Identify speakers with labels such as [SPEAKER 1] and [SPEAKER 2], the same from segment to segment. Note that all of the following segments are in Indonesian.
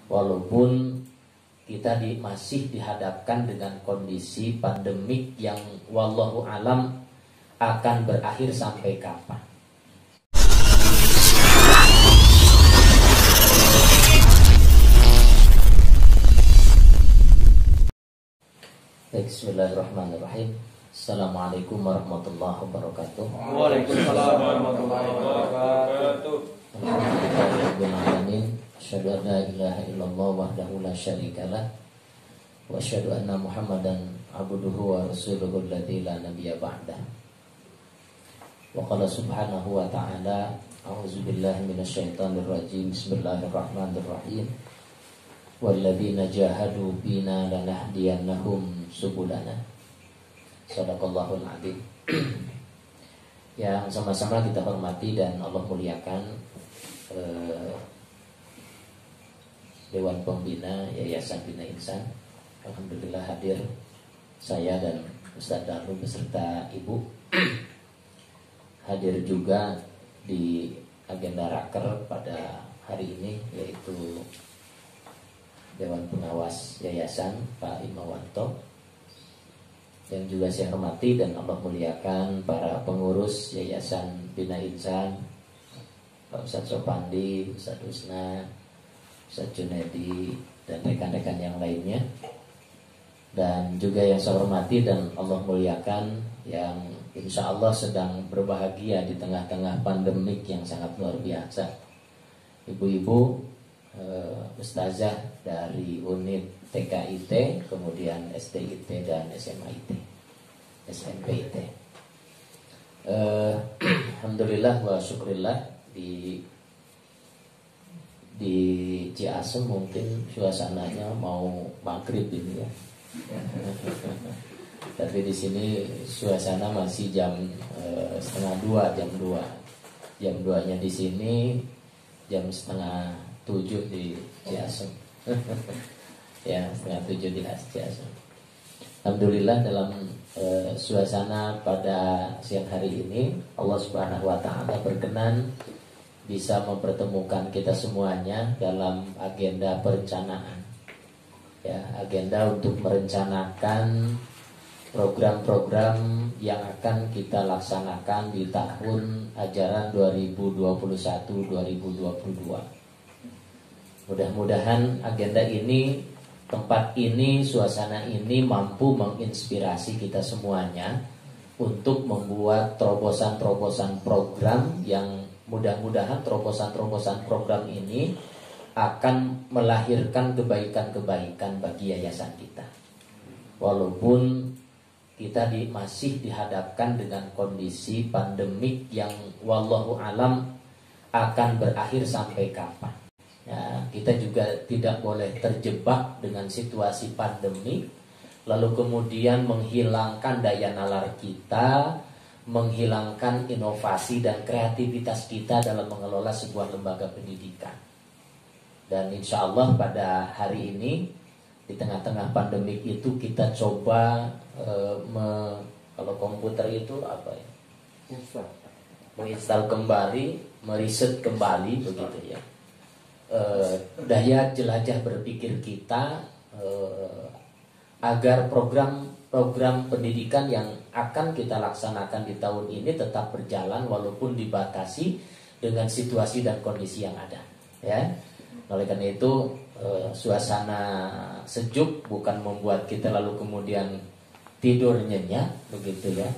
[SPEAKER 1] Walaupun kita masih dihadapkan dengan kondisi pandemik yang wallahu alam akan berakhir sampai kapan. Bismillahirrahmanirrahim. Assalamualaikum warahmatullahi wabarakatuh.
[SPEAKER 2] Waalaikumsalam warahmatullahi wabarakatuh.
[SPEAKER 1] Alhamdulillahirrahmanirrahim. Asyhadu an la ilaha illallah wahdahu la syarikalah wa asyhadu anna Muhammadan abduhu wa rasuluhu alladzi la nabiyya ba'dah. Wa qala subhanahu wa ta'ala a'udzu billahi minasyaitonir rajim. Bismillahirrahmanirrahim. Walladzina jahadu bina lanahdiyannahum subulana. Shadaqallahul adzim. Yang sama-sama kita hormati dan Allah muliakan Dewan Pembina Yayasan Bina Insan. Alhamdulillah hadir saya dan Ustaz Darul beserta Ibu. Hadir juga di agenda raker pada hari ini, yaitu Dewan Pengawas Yayasan Pak Imawanto. Yang juga saya hormati dan Allah muliakan para pengurus Yayasan Bina Insan, Pak Ustadz Sopandi, Ustadz Husna, Ustadz Junedi, dan rekan-rekan yang lainnya. Dan juga yang saya hormati dan Allah muliakan yang insya Allah sedang berbahagia di tengah-tengah pandemik yang sangat luar biasa. Ibu-ibu, ustazah dari unit TKIT, kemudian STIT dan SMPIT. Alhamdulillah wa syukurillah di Ciasem mungkin suasananya mau maghrib ini ya. Tapi di sini suasana masih jam setengah dua, jam 2. Jam 2-nya di sini, jam setengah 7 di Ciasem. Ya, setengah 7 di Ciasem. Alhamdulillah dalam suasana pada siang hari ini Allah Subhanahu wa taala berkenan bisa mempertemukan kita semuanya dalam agenda perencanaan. Ya, agenda untuk merencanakan program-program yang akan kita laksanakan di tahun ajaran 2021-2022. Mudah-mudahan agenda ini, tempat ini, suasana ini mampu menginspirasi kita semuanya untuk membuat terobosan-terobosan program yang mudah-mudahan terobosan-terobosan program ini akan melahirkan kebaikan-kebaikan bagi yayasan kita. Walaupun kita masih dihadapkan dengan kondisi pandemik yang wallahu alam akan berakhir sampai kapan. Ya, kita juga tidak boleh terjebak dengan situasi pandemi, lalu kemudian menghilangkan daya nalar kita, menghilangkan inovasi dan kreativitas kita dalam mengelola sebuah lembaga pendidikan. Dan insya Allah pada hari ini di tengah-tengah pandemik itu kita coba kalau komputer itu apa ya? Menginstal kembali, meriset kembali begitu ya. Daya jelajah berpikir kita agar program pendidikan yang akan kita laksanakan di tahun ini tetap berjalan walaupun dibatasi dengan situasi dan kondisi yang ada. Ya, oleh karena itu suasana sejuk bukan membuat kita lalu kemudian tidur nyenyak begitu ya.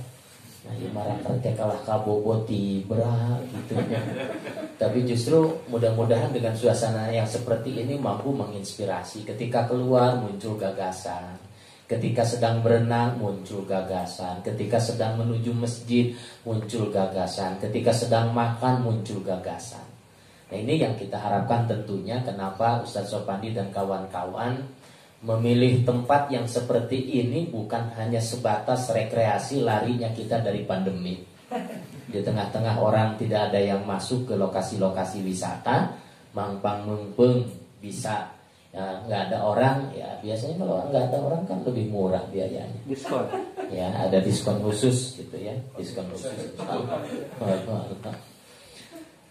[SPEAKER 1] Nah, ibarat kerja kalah kaboboti berat gitu. Tapi justru mudah-mudahan dengan suasana yang seperti ini mampu menginspirasi. Ketika keluar muncul gagasan, ketika sedang berenang muncul gagasan, ketika sedang menuju masjid muncul gagasan, ketika sedang makan muncul gagasan. Nah, ini yang kita harapkan tentunya. Kenapa Ustadz Sopandi dan kawan-kawan memilih tempat yang seperti ini bukan hanya sebatas rekreasi larinya kita dari pandemi. Di tengah-tengah orang tidak ada yang masuk ke lokasi-lokasi wisata, mangpang mengpeng bisa ya, nggak ada orang ya. Biasanya kalau nggak ada orang kan lebih murah biayanya.
[SPEAKER 2] Diskon.
[SPEAKER 1] Ya, ada diskon khusus gitu ya, diskon khusus.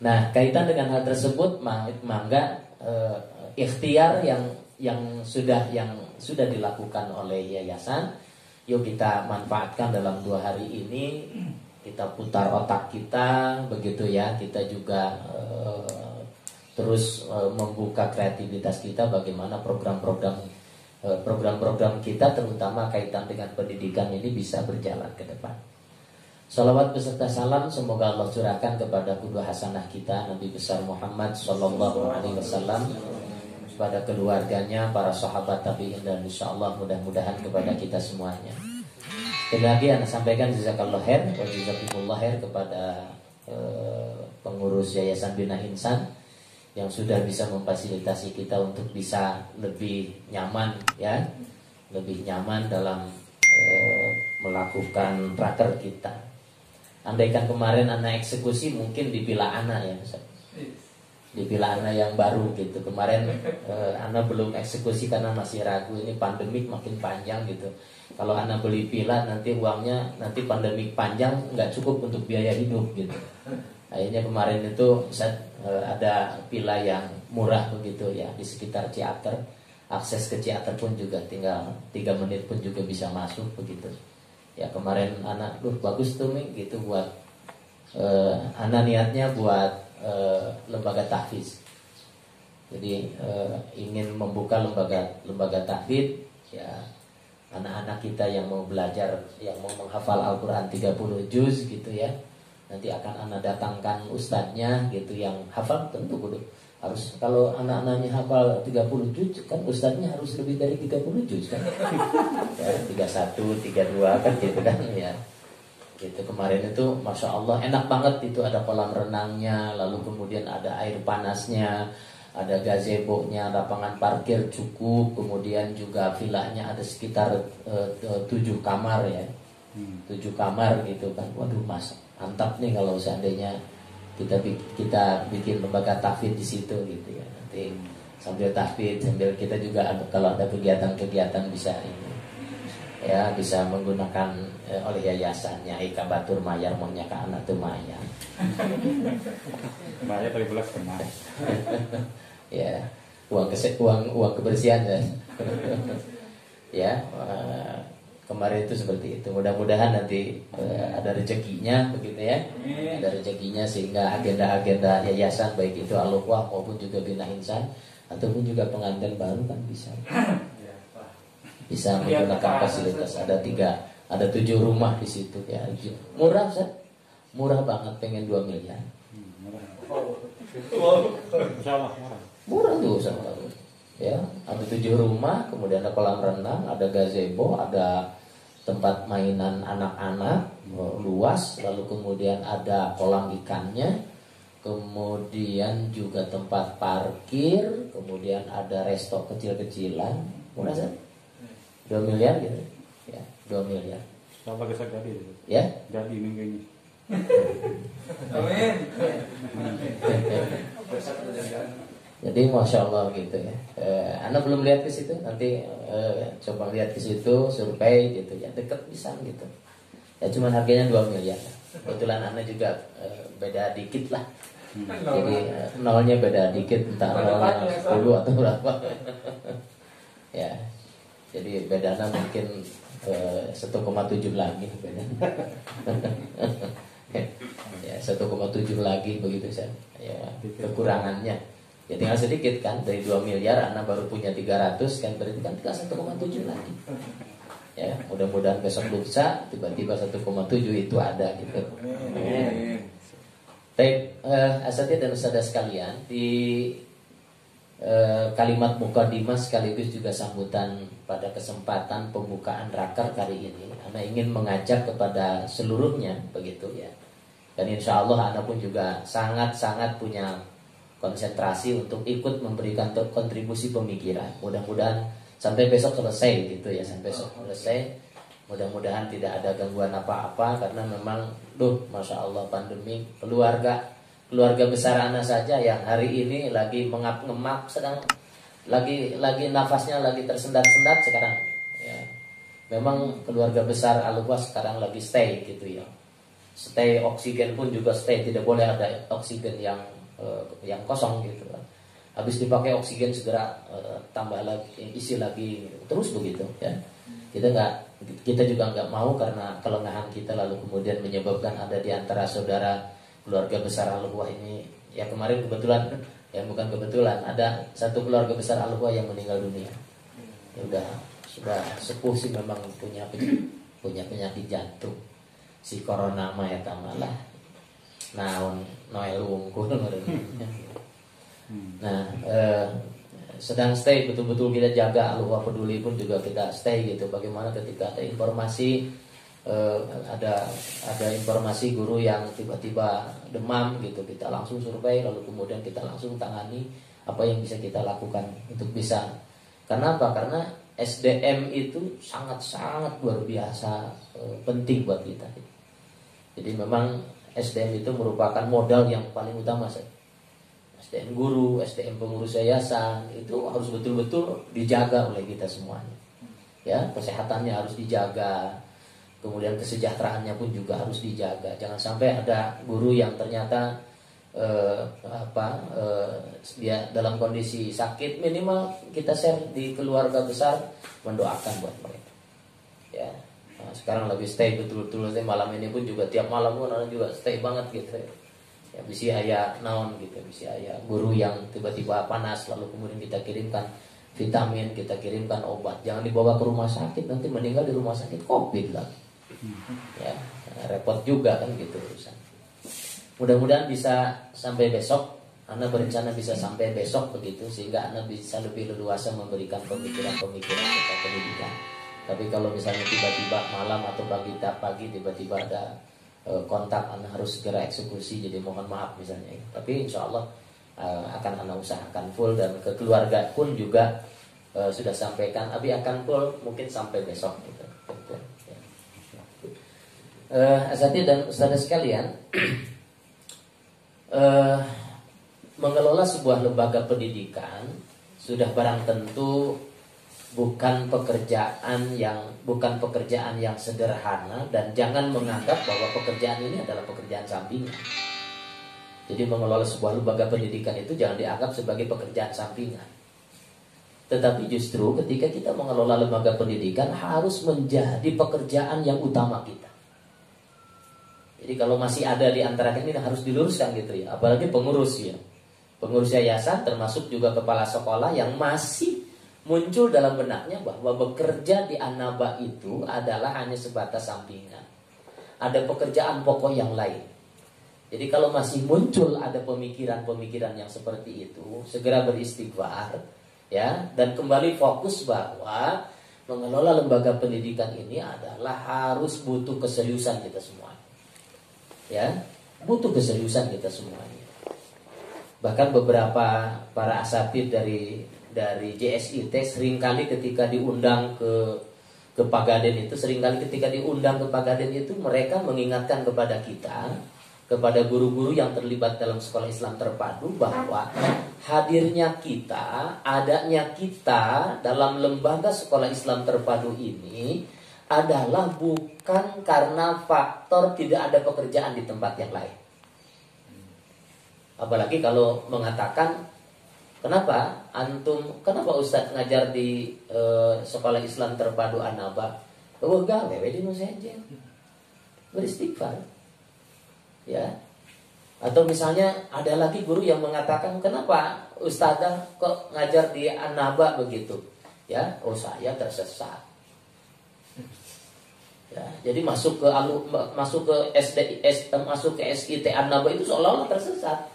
[SPEAKER 1] Nah, kaitan dengan hal tersebut, mangga ikhtiar yang sudah dilakukan oleh yayasan. Yuk kita manfaatkan dalam 2 hari ini, kita putar otak kita, begitu ya. Kita juga terus membuka kreativitas kita, bagaimana program-program kita terutama kaitan dengan pendidikan ini bisa berjalan ke depan. Salawat beserta salam semoga Allah curahkan kepada qudwah hasanah kita Nabi besar Muhammad sallallahu alaihi wasallam, kepada keluarganya, para sahabat tabi'in, dan insyaallah mudah-mudahan kepada kita semuanya. Sekali lagi Anda sampaikan jazakallahu khair wa jazakumullah khair kepada pengurus Yayasan Bina Insan yang sudah bisa memfasilitasi kita untuk bisa lebih nyaman ya, lebih nyaman dalam melakukan raker kita. Andaikan kemarin anak eksekusi mungkin dipilih anak ya, dipilih anak yang baru gitu. Kemarin anak belum eksekusi karena masih ragu, ini pandemik makin panjang gitu. Kalau anak beli pila nanti uangnya nanti pandemik panjang nggak cukup untuk biaya hidup gitu. Akhirnya kemarin itu ada pila yang murah begitu ya di sekitar Ciater. Akses ke Ciater pun juga tinggal 3 menit pun juga bisa masuk begitu. Ya kemarin anak bagus tuh Mi gitu buat anak niatnya buat lembaga tahfiz. Jadi ingin membuka lembaga tahfiz ya, anak-anak kita yang mau belajar, yang mau menghafal Al-Qur'an 30 juz gitu ya. Nanti akan anak datangkan ustadznya gitu yang hafal, tentu harus, kalau anak-anaknya hafal 30 juz kan ustadznya harus lebih dari 30 juz kan. Ya, 31, 32 kan gitu kan ya. Gitu kemarin itu Masya Allah enak banget, itu ada kolam renangnya, lalu kemudian ada air panasnya, ada gazebo-nya, lapangan parkir cukup, kemudian juga vilanya ada sekitar 7 kamar ya. 7 kamar gitu kan. Waduh Mas, mantap nih kalau seandainya kita bikin lembaga tahfidz di situ gitu ya. Nanti sambil tahfidz, sambil kita juga kalau ada kegiatan-kegiatan bisa ini ya, bisa menggunakan oleh yayasannya Ika Batur Mayar maunya ke anak tuh Mayar.
[SPEAKER 3] Mayar dari belas kena.
[SPEAKER 1] Ya, uang kebersihan ya. Ya, kemarin itu seperti itu. Mudah-mudahan nanti ada rezekinya begitu ya. Ada rezekinya sehingga agenda-agenda yayasan baik itu Al-Ukhwah maupun juga Bina Insan ataupun juga pengantin baru kan bisa menggunakan fasilitas. Ada 7 rumah di situ ya. Murah Ustaz. Murah banget, pengen 2 miliar.
[SPEAKER 3] Insyaallah murah.
[SPEAKER 1] Murah tuh Ustaz. Ya, ada 7 rumah, kemudian ada kolam renang, ada gazebo, ada tempat mainan anak-anak luas, lalu kemudian ada kolam ikannya, kemudian juga tempat parkir, kemudian ada resto kecil-kecilan. Murah Ustaz? 2 miliar gitu. Ya, 2 miliar.
[SPEAKER 3] Sama gesek jadi.
[SPEAKER 1] Ya?
[SPEAKER 3] Jadi minggu ini.
[SPEAKER 2] Amin.
[SPEAKER 1] Jadi Masya Allah gitu ya. Anda belum lihat ke situ, nanti coba lihat ke situ, survei gitu ya, deket bisa gitu. Ya cuman harganya 2 miliar. Kebetulan Anda juga beda dikit lah. Jadi nolnya beda dikit, entah 10 atau berapa. Ya. Jadi bedanya mungkin 1,7 lagi beda. Ya 1,7 lagi begitu saya. Ya kekurangannya. Ya tinggal sedikit kan, dari 2 miliar Anda baru punya 300 kan, berarti kan tinggal 1,7 lagi. Ya mudah-mudahan besok lusa tiba-tiba 1,7 itu ada gitu. Baik, asatidz dan ustadzah sekalian, di kalimat mukadimah sekaligus juga sambutan pada kesempatan pembukaan raker kali ini, Ana ingin mengajak kepada seluruhnya begitu ya. Dan insya Allah Ana pun juga sangat-sangat punya konsentrasi untuk ikut memberikan kontribusi pemikiran. Mudah-mudahan sampai besok selesai gitu ya, sampai besok selesai. Mudah-mudahan tidak ada gangguan apa-apa karena memang Masya Allah pandemi, keluarga besar Ana saja yang hari ini lagi mengap-ngemak, sedang lagi nafasnya lagi tersendat-sendat sekarang ya. Memang keluarga besar Al-Ukhwah sekarang lagi stay gitu ya. Stay, oksigen pun juga stay, tidak boleh ada oksigen yang kosong gitu kan. habis dipakai oksigen segera tambah lagi, isi lagi, terus begitu ya. Kita juga nggak mau karena kelengahan kita lalu kemudian menyebabkan ada di antara saudara keluarga besar Al-Ukhwah ini, ya kemarin kebetulan, ya bukan kebetulan, ada satu keluarga besar Al-Ukhwah yang meninggal dunia. Ya sudah sepuh sih, memang punya penyakit jantung. Si corona mah ya tamalah. Naon Noel wungkul. Nah, sedang stay betul-betul kita jaga. Al-Ukhwah Peduli pun juga kita stay gitu. Bagaimana ketika ada informasi ada informasi guru yang tiba-tiba demam gitu, kita langsung survei lalu kemudian kita langsung tangani apa yang bisa kita lakukan untuk bisa. Karena apa? Karena SDM itu sangat-sangat luar biasa penting buat kita. Jadi memang SDM itu merupakan modal yang paling utama. SDM guru, SDM pengurus yayasan itu harus betul-betul dijaga oleh kita semuanya. Ya, kesehatannya harus dijaga, kemudian kesejahteraannya pun juga harus dijaga. Jangan sampai ada guru yang ternyata dia dalam kondisi sakit, minimal kita share di keluarga besar mendoakan buat mereka. Ya, nah, sekarang lebih stay betul-betul. Malam ini pun juga tiap malam pun orang juga stay banget gitu. Ya, bisa ayah naon gitu, bisa ayah guru yang tiba-tiba panas lalu kemudian kita kirimkan vitamin, kita kirimkan obat. Jangan dibawa ke rumah sakit, nanti meninggal di rumah sakit COVID lah. Ya, repot juga kan gitu urusan. Mudah-mudahan bisa sampai besok. Anda berencana bisa sampai besok begitu, sehingga Anda bisa lebih leluasa memberikan pemikiran-pemikiran tentang pendidikan. Tapi kalau misalnya tiba-tiba malam atau pagi tiba-tiba ada kontak, Anda harus segera eksekusi, jadi mohon maaf misalnya. Tapi insya Allah akan Anda usahakan full, dan ke keluarga pun juga sudah sampaikan Abi akan full mungkin sampai besok gitu. Asatidz dan ustadzah sekalian, mengelola sebuah lembaga pendidikan sudah barang tentu bukan pekerjaan yang sederhana, dan jangan menganggap bahwa pekerjaan ini adalah pekerjaan sampingan. Jadi mengelola sebuah lembaga pendidikan itu jangan dianggap sebagai pekerjaan sampingan. Tetapi justru ketika kita mengelola lembaga pendidikan harus menjadi pekerjaan yang utama kita. Jadi kalau masih ada di antara kita, ini harus diluruskan gitu ya. Apalagi pengurus ya. Pengurus yayasan termasuk juga kepala sekolah yang masih muncul dalam benaknya bahwa bekerja di An-Naba itu adalah hanya sebatas sampingan. Ada pekerjaan pokok yang lain. Jadi kalau masih muncul ada pemikiran-pemikiran yang seperti itu, segera beristighfar ya, dan kembali fokus bahwa mengelola lembaga pendidikan ini adalah harus butuh keseriusan kita semua. Ya, butuh keseriusan kita semuanya. Bahkan beberapa para asatidz dari JSIT seringkali ketika diundang ke Pagaden itu, mereka mengingatkan kepada kita, kepada guru-guru yang terlibat dalam sekolah Islam terpadu, bahwa hadirnya kita, adanya kita dalam lembaga sekolah Islam terpadu ini adalah bukan karena faktor tidak ada pekerjaan di tempat yang lain. Apalagi kalau mengatakan, kenapa Ustadz ngajar di sekolah Islam terpadu An-Naba? Gawe di saja, beristighfar. Ya. Atau misalnya ada lagi guru yang mengatakan, kenapa Ustadzah kok ngajar di An-Naba begitu? Ya, saya tersesat. Ya, jadi masuk ke SIT An-Naba itu seolah-olah tersesat.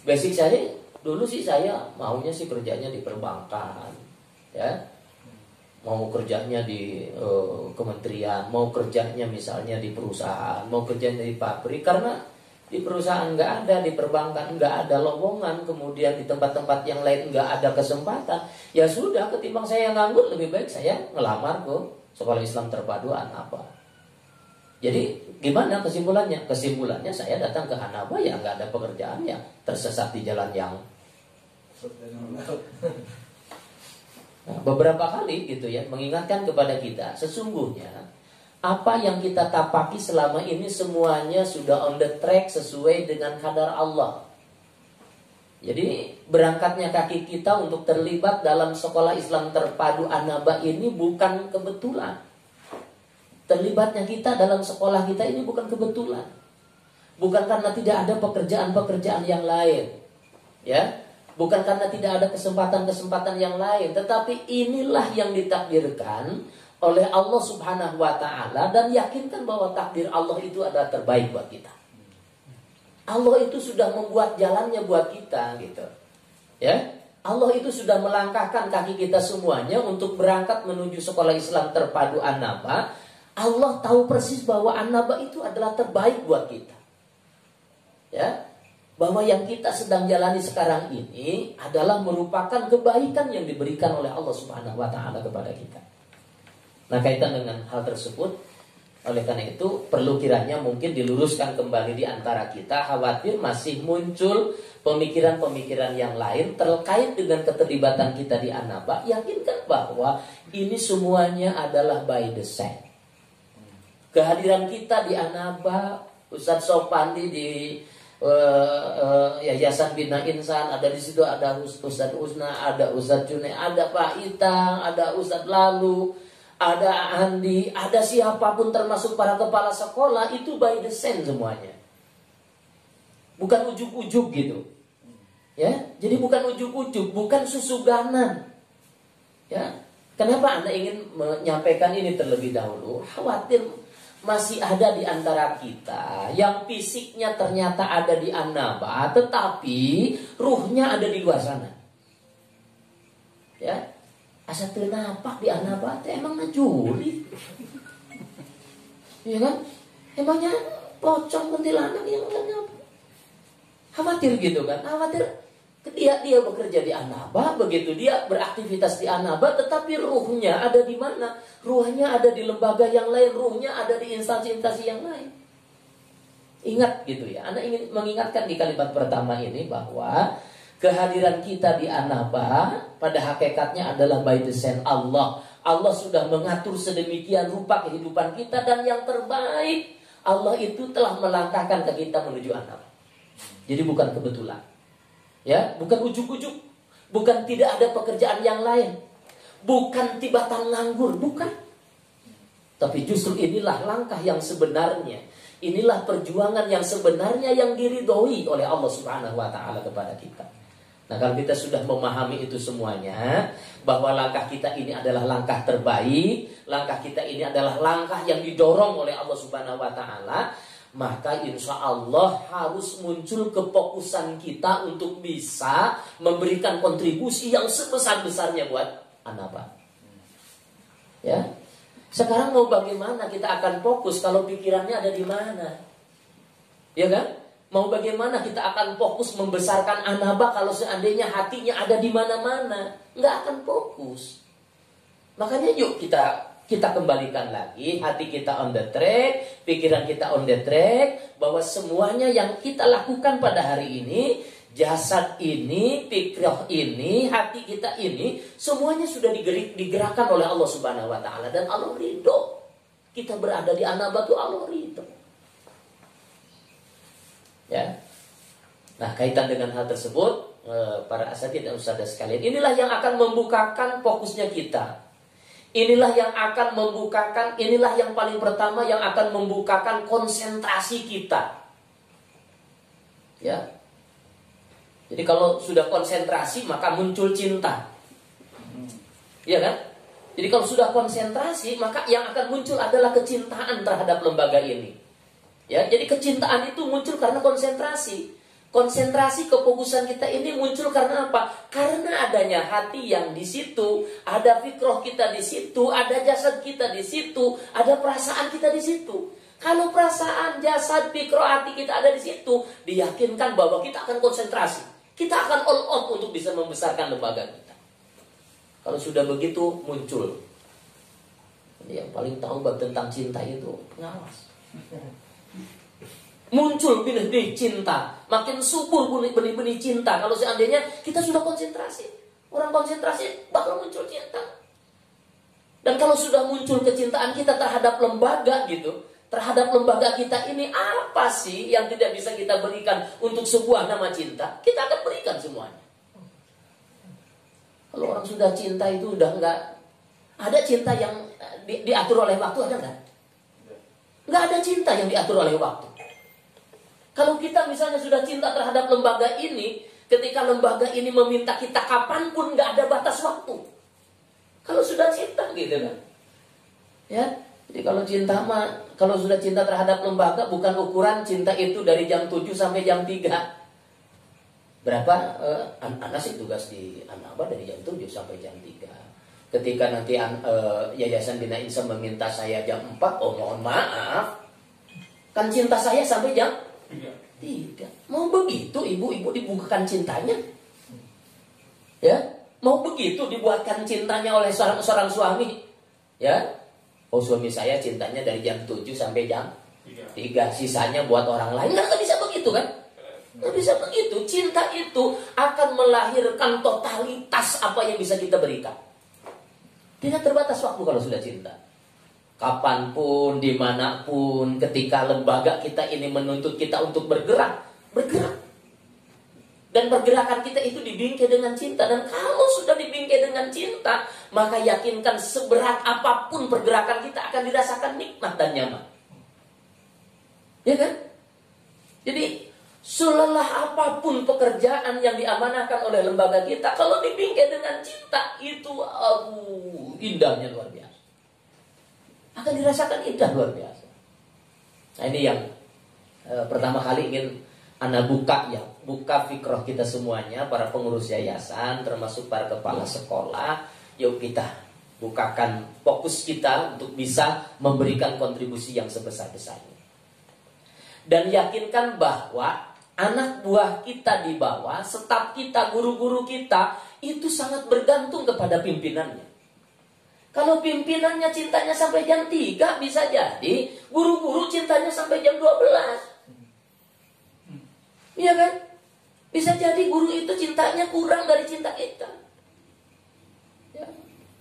[SPEAKER 1] Basic saya dulu sih, saya maunya sih kerjanya di perbankan, ya, mau kerjanya di kementerian, mau kerjanya misalnya di perusahaan, mau kerjanya di pabrik. Karena di perusahaan nggak ada, di perbankan nggak ada lowongan, kemudian di tempat-tempat yang lain nggak ada kesempatan. Ya sudah, ketimbang saya nganggur, lebih baik saya ngelamar ke sekolah Islam terpadu An-Naba. Jadi gimana kesimpulannya? Kesimpulannya saya datang ke An-Naba ya nggak ada pekerjaan, ya tersesat di jalan yang beberapa kali gitu ya, mengingatkan kepada kita sesungguhnya apa yang kita tapaki selama ini semuanya sudah on the track sesuai dengan kadar Allah. Jadi berangkatnya kaki kita untuk terlibat dalam sekolah Islam terpadu An-Naba ini bukan kebetulan. Terlibatnya kita dalam sekolah kita ini bukan kebetulan. Bukan karena tidak ada pekerjaan-pekerjaan yang lain. Ya, bukan karena tidak ada kesempatan-kesempatan yang lain, tetapi inilah yang ditakdirkan oleh Allah Subhanahu wa taala, dan yakinkan bahwa takdir Allah itu adalah terbaik buat kita. Allah itu sudah membuat jalannya buat kita gitu. Ya. Allah itu sudah melangkahkan kaki kita semuanya untuk berangkat menuju sekolah Islam terpadu An-Naba. Allah tahu persis bahwa An-Naba itu adalah terbaik buat kita. Ya. Bahwa yang kita sedang jalani sekarang ini adalah merupakan kebaikan yang diberikan oleh Allah Subhanahu wa taala kepada kita. Nah, kaitan dengan hal tersebut, oleh karena itu perlu kiranya mungkin diluruskan kembali di antara kita, khawatir masih muncul pemikiran-pemikiran yang lain terkait dengan keterlibatan kita di An-Naba. Yakinkan bahwa ini semuanya adalah by design. Kehadiran kita di An-Naba, Ustadz Sopandi di Yayasan Bina Insan, ada di situ, ada Ustadz Usna, ada Ustadz June, ada Pak Itang, ada Ustadz Lalu, ada Andi, ada siapapun termasuk para kepala sekolah, itu by design semuanya. Bukan ujuk-ujuk gitu. Ya, jadi bukan ujuk-ujuk, bukan susuganan. Ya. Kenapa Anda ingin menyampaikan ini terlebih dahulu? Khawatir masih ada di antara kita yang fisiknya ternyata ada di An-Naba, tetapi ruhnya ada di luar sana. Ya. Asa teu napak di An-Naba teh emang ngajuli. Iya kan? Emangnya pocong kuntilanak yang ngapa? Khawatir gitu kan? Khawatir dia bekerja di An-Naba, begitu dia beraktivitas di An-Naba, tetapi ruhnya ada di mana? Ruhnya ada di lembaga yang lain, ruhnya ada di instansi-instansi yang lain. Ingat gitu ya. Anda ingin mengingatkan di kalimat pertama ini bahwa kehadiran kita di An-Naba pada hakikatnya adalah by design Allah. Allah sudah mengatur sedemikian rupa kehidupan kita, dan yang terbaik Allah itu telah melangkahkan ke kita menuju An-Naba. Jadi bukan kebetulan. Ya, bukan ujuk-ujuk, bukan tidak ada pekerjaan yang lain, bukan tibatan nganggur, bukan. Tapi justru inilah langkah yang sebenarnya. Inilah perjuangan yang sebenarnya yang diridhoi oleh Allah Subhanahu wa taala kepada kita. Nah, kalau kita sudah memahami itu semuanya, bahwa langkah kita ini adalah langkah terbaik, langkah kita ini adalah langkah yang didorong oleh Allah Subhanahu wa taala, maka insya Allah harus muncul kefokusan kita untuk bisa memberikan kontribusi yang sebesar-besarnya buat An-Naba. Ya. Sekarang mau bagaimana kita akan fokus kalau pikirannya ada di mana? Ya kan? Mau bagaimana kita akan fokus membesarkan An-Naba kalau seandainya hatinya ada di mana-mana? Nggak akan fokus. Makanya yuk kita kembalikan lagi hati kita on the track, pikiran kita on the track, bahwa semuanya yang kita lakukan pada hari ini, jasad ini, pikiran ini, hati kita ini, semuanya sudah digerakkan oleh Allah Subhanahu wa taala, dan Allah ridho. Kita berada di An-Naba itu Allah ridho. Ya. Nah, kaitan dengan hal tersebut, para asatidz dan ustadzah sekalian, inilah yang akan membukakan fokusnya kita. Inilah yang akan membukakan, inilah yang paling pertama yang akan membukakan konsentrasi kita. Ya. Jadi kalau sudah konsentrasi maka muncul cinta. Iya kan? Jadi kalau sudah konsentrasi maka yang akan muncul adalah kecintaan terhadap lembaga ini. Ya, jadi kecintaan itu muncul karena konsentrasi. Konsentrasi kefokusan kita ini muncul karena apa? Karena adanya hati yang di situ, ada fikroh kita di situ, ada jasad kita di situ, ada perasaan kita di situ. Kalau perasaan, jasad, fikroh, hati kita ada di situ, diyakinkan bahwa kita akan konsentrasi. Kita akan all out untuk bisa membesarkan lembaga kita. Kalau sudah begitu muncul. Ini yang paling tahu tentang cinta itu pengawas. Muncul benih-benih cinta, makin subur benih-benih cinta. Kalau seandainya kita sudah konsentrasi, orang konsentrasi bakal muncul cinta. Dan kalau sudah muncul kecintaan kita terhadap lembaga gitu, terhadap lembaga kita ini, apa sih yang tidak bisa kita berikan untuk sebuah nama cinta? Kita akan berikan semuanya. Kalau orang sudah cinta itu udah nggak ada cinta yang diatur oleh waktu, ada nggak? Nggak ada cinta yang diatur oleh waktu. Kalau kita misalnya sudah cinta terhadap lembaga ini, ketika lembaga ini meminta kita kapanpun, nggak ada batas waktu. Kalau sudah cinta gitu kan, ya. Jadi kalau sudah cinta terhadap lembaga, bukan ukuran cinta itu dari jam 7 sampai jam 3. Berapa? Anak sih tugas di Anaba dari jam 7 sampai jam 3. Ketika nanti Yayasan Bina Insan meminta saya jam 4, oh mohon maaf, kan cinta saya sampai jam 3. Mau begitu ibu-ibu dibukakan cintanya? Ya, mau begitu dibuatkan cintanya oleh seorang suami? Ya, oh suami saya cintanya dari jam 7 sampai jam 3, sisanya buat orang lain. Nggak bisa begitu kan? Nggak bisa begitu. Cinta itu akan melahirkan totalitas apa yang bisa kita berikan. Tidak terbatas waktu kalau sudah cinta. Kapanpun, dimanapun, ketika lembaga kita ini menuntut kita untuk bergerak. Dan pergerakan kita itu dibingkai dengan cinta. Dan kalau sudah dibingkai dengan cinta, maka yakinkan seberat apapun pergerakan kita akan dirasakan nikmat dan nyaman. Ya kan? Jadi selelah apapun pekerjaan yang diamanahkan oleh lembaga kita, kalau dibingkai dengan cinta, itu indahnya luar biasa. Akan dirasakan indah luar biasa. Nah ini yang pertama kali ingin Ana buka ya, buka fikroh kita semuanya, para pengurus yayasan, termasuk para kepala sekolah. Yuk kita bukakan fokus kita untuk bisa memberikan kontribusi yang sebesar-besarnya. Dan yakinkan bahwa anak buah kita di bawah, staf kita, guru-guru kita, itu sangat bergantung kepada pimpinannya. Kalau pimpinannya cintanya sampai jam 3, bisa jadi guru-guru cintanya sampai jam 12. Iya kan? Bisa jadi guru itu cintanya kurang dari cinta kita. Ya.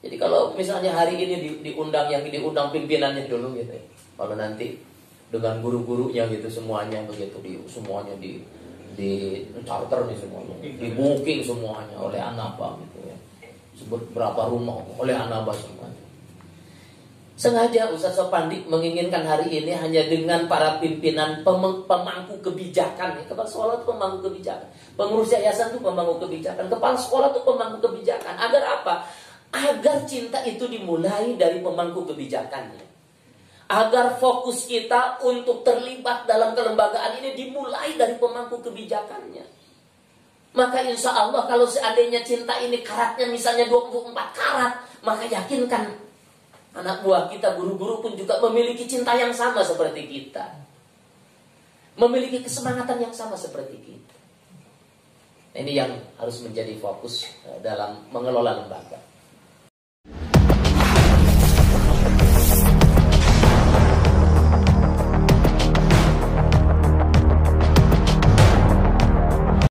[SPEAKER 1] Jadi kalau misalnya hari ini diundang, yang diundang pimpinannya dulu gitu ya. Kalau nanti dengan guru-gurunya gitu semuanya begitu, semuanya di charter nih semuanya, di booking semuanya oleh Anaba gitu ya. Sebut berapa rumah oleh Anaba semuanya. Sengaja Ustaz Sopandi menginginkan hari ini hanya dengan para pimpinan pemangku kebijakan. Kepala sekolah itu pemangku kebijakan, pengurus yayasan itu pemangku kebijakan, kepala sekolah itu pemangku kebijakan. Agar apa? Agar cinta itu dimulai dari pemangku kebijakannya. Agar fokus kita untuk terlibat dalam kelembagaan ini dimulai dari pemangku kebijakannya. Maka insya Allah kalau seandainya cinta ini karatnya misalnya 24 karat, maka yakinkan anak buah kita, guru-guru pun juga memiliki cinta yang sama seperti kita. Memiliki kesemangatan yang sama seperti kita. Ini yang harus menjadi fokus dalam mengelola lembaga.